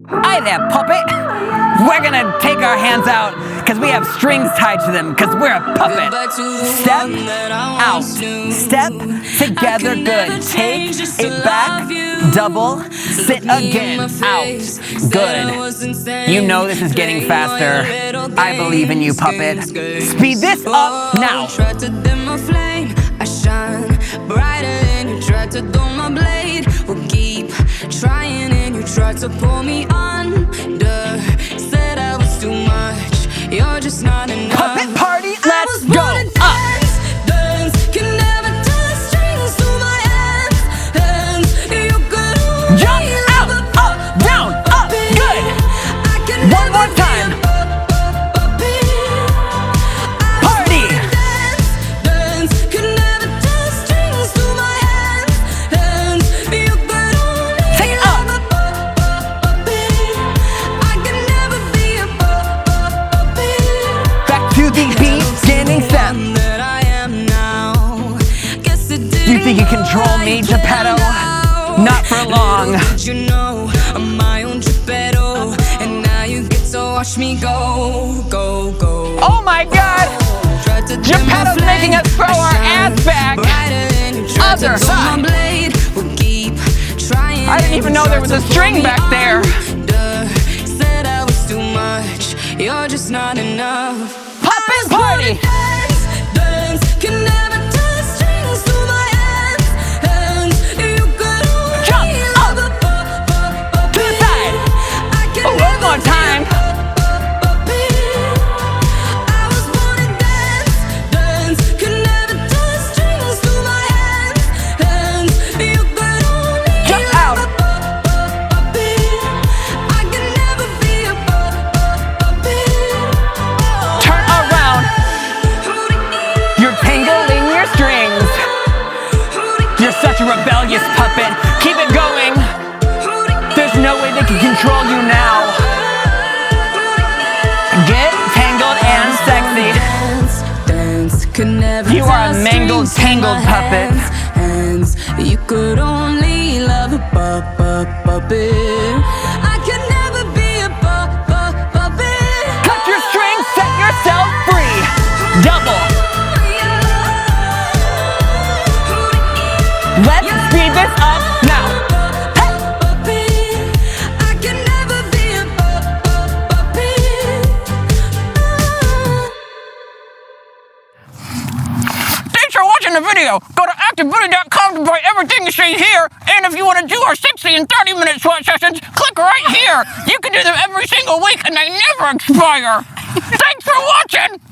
Hi there, puppet. We're gonna take our hands out because we have strings tied to them because we're a puppet. Step out. Step together. Good. Take it back. Double. Sit again. Out. Good. You know this is getting faster. I believe in you, puppet. Speed this up now. I shine brighter than you tried to dull my blade. We'll keep trying and you tried to pull me under. Said I was too much, you're just not enough. Puppet party, let's go! Up! Dance, can never touch strings to my hands. You could only jump out, up, down, up, good! One more time. Party! Dance, can never touch strings to my hands. You could only take it up. I can never be a puppet. Back to the beginning step. That I am now. Guess it didn't You think you control me, Geppetto? Not for long. You know I'm my own Geppetto, and now you get to watch me go, go, go. Oh my God! Geppetto's making us throw our ass back. Other side. I didn't even know there was a string back there. Said I was too much. You're just not enough. Puppet party. Dance, can never touch strings to my hands. You could only Jump up to the side. One more time. I was born to dance, dance, can never touch strings to my hands. You could only Jump out. I can never be a puppet. Turn around. You're tangling your strings. You're such a rebellious puppet. Keep it going. There's no way they can control you now. Get tangled and sexy. Dance, could never You are a touch mangled, strings to tangled my puppet. hands. You could only love a puppet. I could never be a puppet. Cut your strings, set yourself free. Double. Let's speed this up now. I can never be a puppet. Thanks for watching the video. Go to activebooty.com to buy everything you see here. And if you want to do our 60 and 30-minute sweat sessions, click right here. You can do them every single week and they never expire. Thanks for watching.